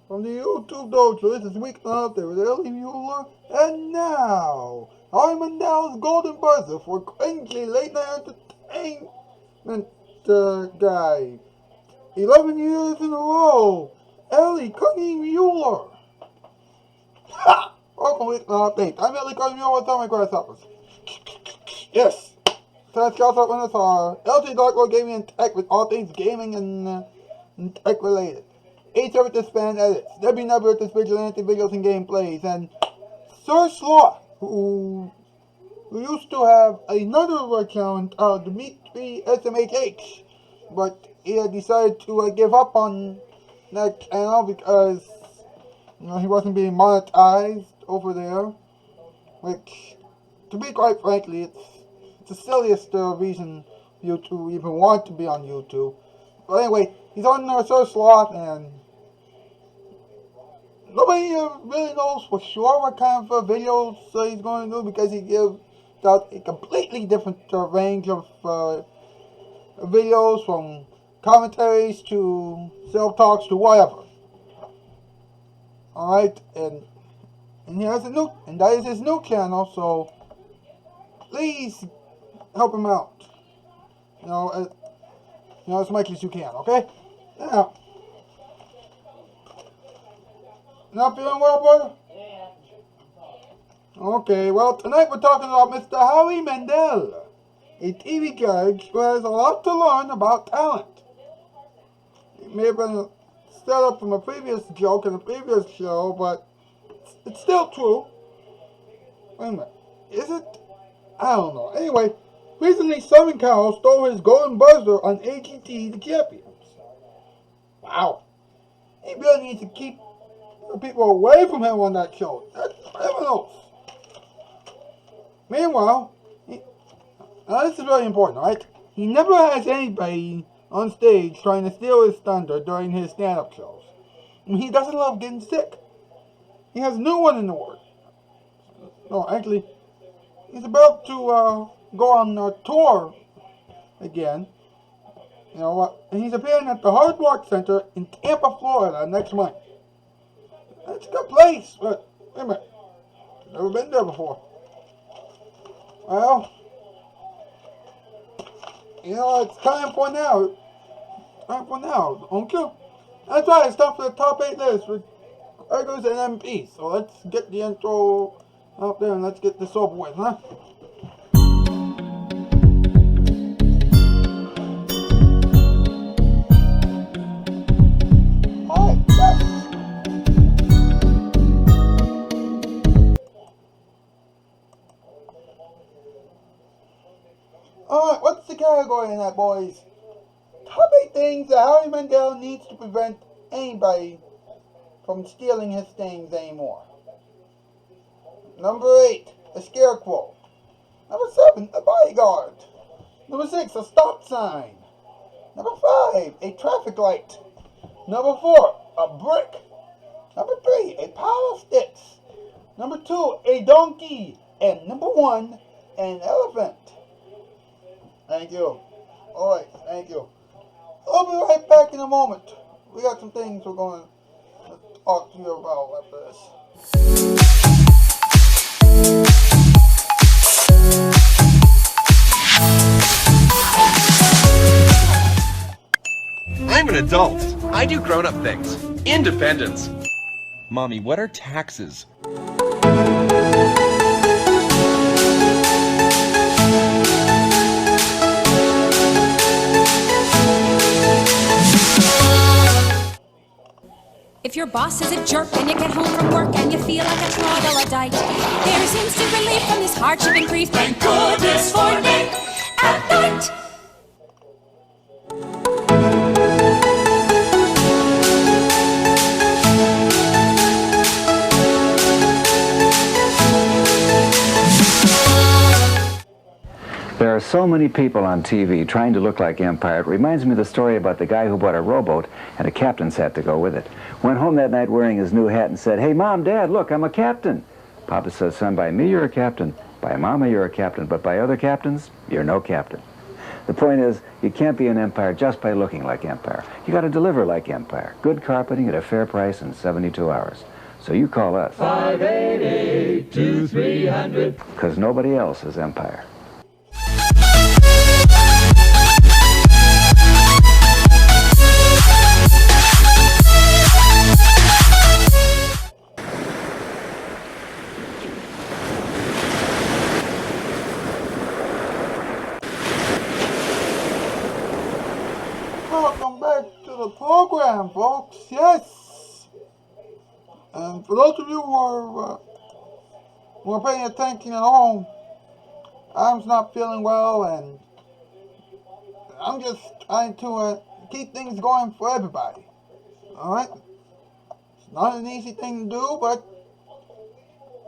from the YouTube Dojo. This is Weeknight there with Ellie Muller. And now, Howie Mandel's golden buzzer for cringy late night entertainment guy. 11 years in a row, Ellie Cunning Muller. Ha! Welcome to Weeknight Update. I'm Ellie Cunning Muller with my grasshoppers. Yes. Tonight's Scouts Up winners are LG Darkroad Gaming and Tech with all things gaming and tech related. H. This Fan Edits, Debbie Nebber with this Vigilante videos and gameplays, and Sir Sloth, who used to have another account, Dimitri SMHH, but he had decided to give up on that channel because he wasn't being monetized over there, which, to be quite frankly, it's the silliest reason you to even want to be on YouTube. But anyway, he's on Sir Sloth, and nobody really knows for sure what kind of videos he's going to do, because he gives out a completely different range of videos, from commentaries to self-talks to whatever. Alright, and he has and that is his new channel, so please help him out. As much as you can, okay? Yeah. Not feeling well, brother? Okay, well, tonight we're talking about Mr. Howie Mandel, a TV judge who has a lot to learn about talent. It may have been set up from a previous joke in a previous show, but it's still true. Wait a minute. Is it? I don't know. Anyway, recently Southern Cal stole his golden buzzer on AGT The Champions. Wow. He really needs to keep people away from him on that show. That's criminals. Meanwhile, now this is really important, right? He never has anybody on stage trying to steal his thunder during his stand-up shows. He doesn't love getting sick. He has a new one in the works. No, actually, he's about to go on a tour again. You know what? And he's appearing at the Hard Rock Center in Tampa, Florida next month. That's a good place, but wait a minute. Never been there before. Well, it's time for now. Don't you? That's right, it's time for the top 8 list with regulars and MPs. So let's get the intro out there and let's get this over with, huh? Alright, what's the category in that, boys? Top 8 things that Howie Mandel needs to prevent anybody from stealing his things anymore. Number 8, a scarecrow. Number 7, a bodyguard. Number 6, a stop sign. Number 5, a traffic light. Number 4, a brick. Number 3, a pile of sticks. Number 2, a donkey. And number 1, an elephant. Thank you. Alright, thank you. I'll be right back in a moment. We got some things we're going to talk to you about after this. I'm an adult. I do grown-up things. Independence. Mommy, what are taxes? If your boss is a jerk and you get home from work and you feel like a troglodyte, there's instant relief from this hardship and grief. Thank goodness for Nick at Night. There are so many people on TV trying to look like Empire. It reminds me of the story about the guy who bought a rowboat and a captain's hat to go with it. Went home that night wearing his new hat and said, "Hey, Mom, Dad, look, I'm a captain." Papa says, "Son, by me you're a captain. By Mama you're a captain. But by other captains, you're no captain." The point is, you can't be an Empire just by looking like Empire. You got to deliver like Empire. Good carpeting at a fair price in 72 hours. So you call us. 588-2300. Because nobody else is Empire. Welcome back to the program, folks. Yes. And for those of you who are paying attention at home, I'm not feeling well, and I'm just trying to keep things going for everybody. All right. It's not an easy thing to do, but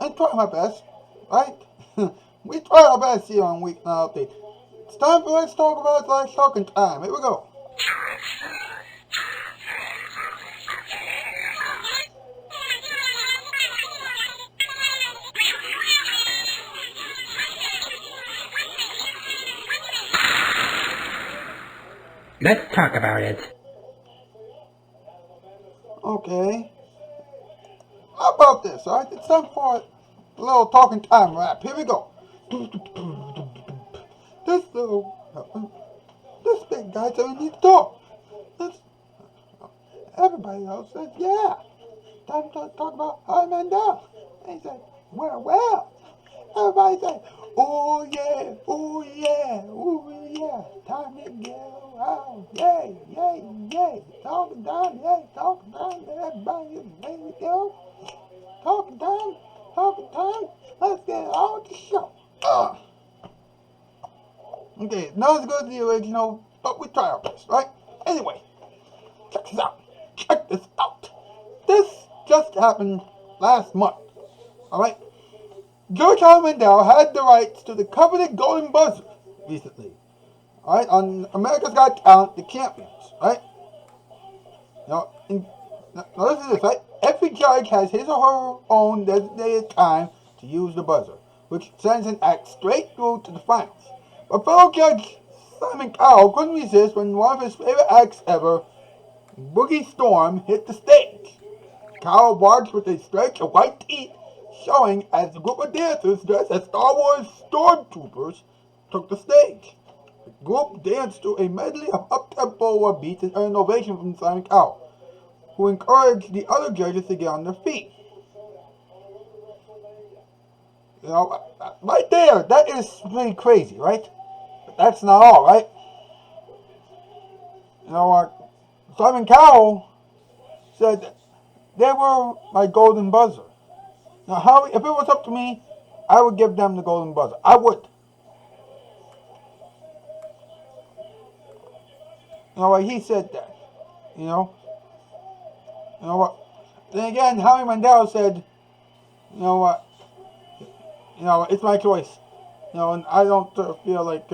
I try my best. Right? We try our best here on Weeknight Update. It's time for Let's Talk About Life Talking Time. Here we go. Let's talk about it. Okay. How about this, alright? It's time for a little talking time rap. Here we go. This big guy said we need to talk. Everybody else said, yeah. Time to talk about Howie Mandel. And he said, well. Everybody said, oh yeah, oh yeah, oh yeah. Time to go out. Yay, yay, yay. Talking time, yay, talking time. Everybody is ready to go. Talking time. Let's get on with the show. Okay, not as good as the original, but we try our best, right? Anyway, check this out. This just happened last month, alright? George Howie Mandel had the rights to the coveted Golden Buzzer recently, alright? On America's Got Talent, the champions, right? Now listen to this, right? Every judge has his or her own designated time to use the buzzer, which sends an act straight through to the finals. But fellow judge Simon Cowell couldn't resist when one of his favorite acts ever, Boogie Storm, hit the stage. Cowell barked with a stretch of white teeth, showing as a group of dancers dressed as Star Wars stormtroopers took the stage. The group danced to a medley of up-tempo beats and earned an ovation from Simon Cowell, who encouraged the other judges to get on their feet. You know, right there, that is pretty crazy, right? But that's not all, right? You know, Simon Cowell said that they were my golden buzzer. Now, Howie, if it was up to me, I would give them the golden buzzer. I would. You know, he said that. You know what? Then again, Howie Mandel said, you know what? It's my choice. You know, and I don't feel like,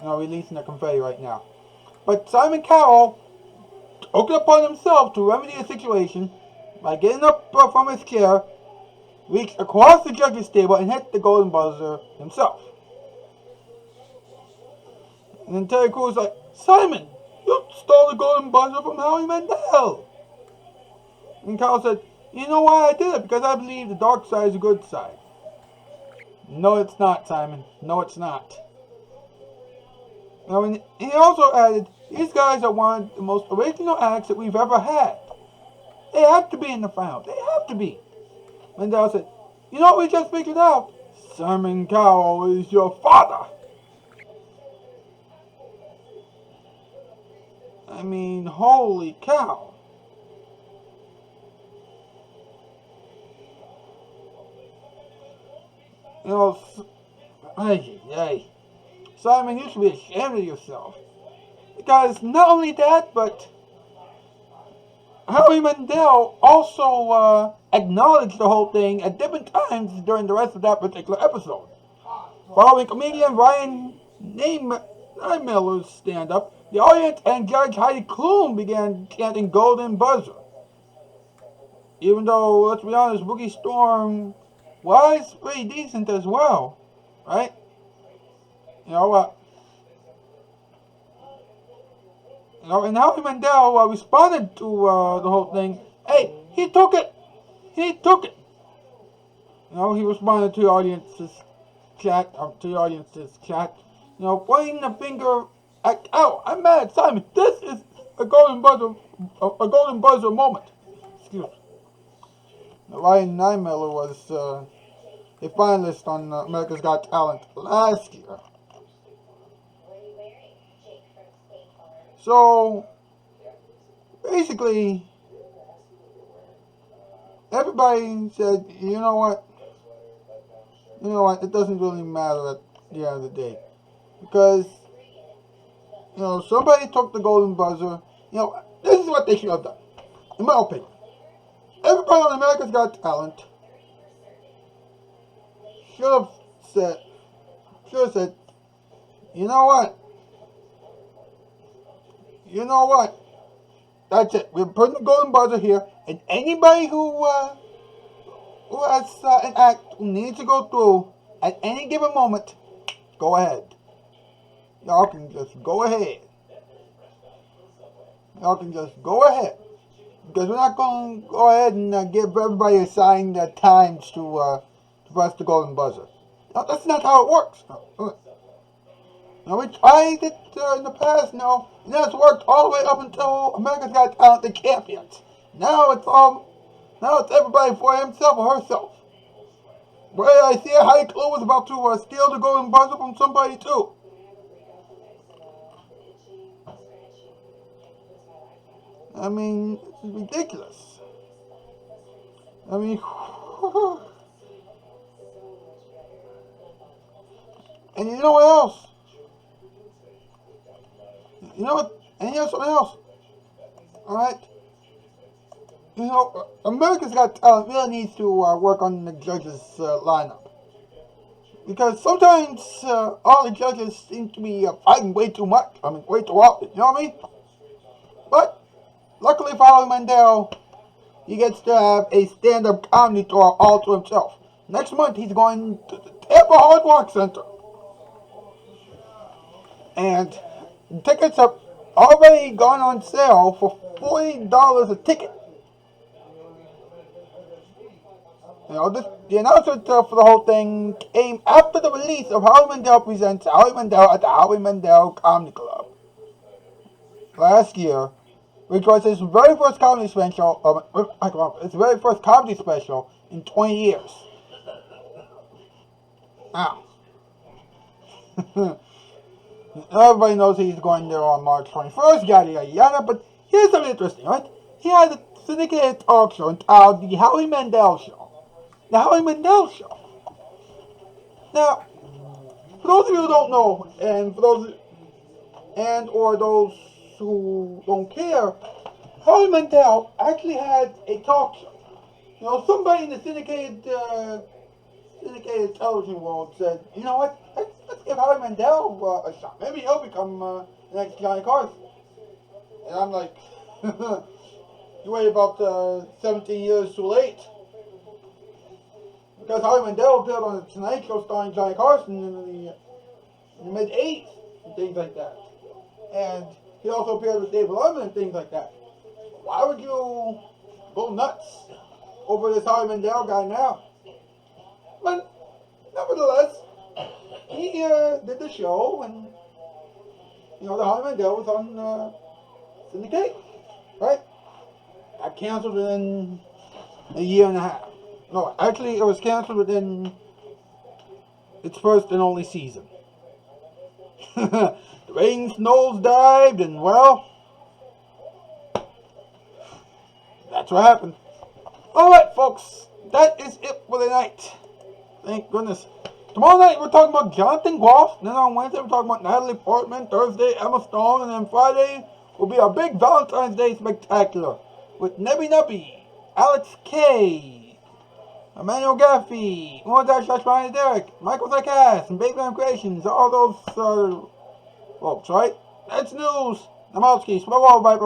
releasing the confetti right now. But Simon Cowell took it upon himself to remedy the situation by getting up from his chair, reached across the judge's table, and hit the golden buzzer himself. And then Terry Crews was like, Simon, you stole the golden buzzer from Howie Mandel. And Cowell said, you know why I did it? Because I believe the dark side is the good side. No, it's not, Simon. No, it's not. And he also added, these guys are one of the most original acts that we've ever had. They have to be in the final. They have to be. Mandel said, you know what we just figured out? Simon Cowell is your father. I mean, holy cow. You know, Simon, you should be ashamed of yourself. Because not only that, but Howie Mandel also acknowledged the whole thing at different times during the rest of that particular episode. Following comedian Ryan Niemiller's stand-up, the audience and Judge Heidi Klum began chanting Golden Buzzer. Even though, let's be honest, Boogie Storm was pretty decent as well, right? You know what? And Howie Mandel responded to the whole thing. Hey, he took it. He took it. He responded to the audience's chat. Pointing the finger at, oh, I'm mad, Simon. This is a golden buzzer moment. Excuse me. Ryan Miller was a finalist on America's Got Talent last year. So, basically, everybody said, you know what, it doesn't really matter at the end of the day. Because, somebody took the golden buzzer. This is what they should have done, in my opinion. Everybody on America's Got Talent should have said, you know what? That's it. We're putting the golden buzzer here, and anybody who has an act who needs to go through at any given moment, go ahead. Y'all can just go ahead. Because we're not going to go ahead and give everybody assigned times to press the golden buzzer. No, that's not how it works. We tried it in the past, and it's worked all the way up until America's Got Talent, the champions. Now it's everybody for himself or herself. Well, I see a high clue was about to steal the golden buzzer from somebody too. I mean, it's ridiculous. I mean, and you know what else? You know what? And here's something else. Alright? America's Got Talent really needs to work on the judges' lineup. Because sometimes all the judges seem to be fighting way too much. I mean, way too often. You know what I mean? But, luckily for Howie Mandel, he gets to have a stand-up comedy tour all to himself. Next month, he's going to the Tampa Hard Rock Center. And tickets have already gone on sale for $40 a ticket. The announcement for the whole thing came after the release of Howie Mandel Presents Howie Mandel at the Howie Mandel Comedy Club last year, which was his very first comedy special. In 20 years. Now, everybody knows he's going there on March 21st, yada yada yada. But here's something interesting, right? He had a syndicated talk show entitled The Howie Mandel Show. The Howie Mandel Show. Now, for those of you who don't know, and or those who don't care, Howie Mandel actually had a talk show. Somebody in the syndicated television world said, you know what, let's give Howie Mandel a shot. Maybe he'll become the next Johnny Carson. And I'm like, you wait about 17 years too late. Because Howie Mandel appeared on the Tonight Show starring Johnny Carson in the mid-80s and things like that. And he also appeared with David Letterman and things like that. Why would you go nuts over this Howie Mandel guy now? But nevertheless, he did the show, and the Howie Mandel was on syndicate, right? Got canceled within a year and a half. No, actually, it was canceled within its first and only season. The ratings nosedived, and well, that's what happened. Alright, folks, that is it for the night. Thank goodness. Tomorrow night, we're talking about Jonathan Groff. Then on Wednesday, we're talking about Natalie Portman. Thursday, Emma Stone. And then Friday will be our big Valentine's Day spectacular with Nebby Nuppy, Alex K, Emmanuel Gaffey, Ryan Derek, Michael Zackass, and Baby Man Creations. All those folks, right? That's news. I'm out, skis. Bye-bye.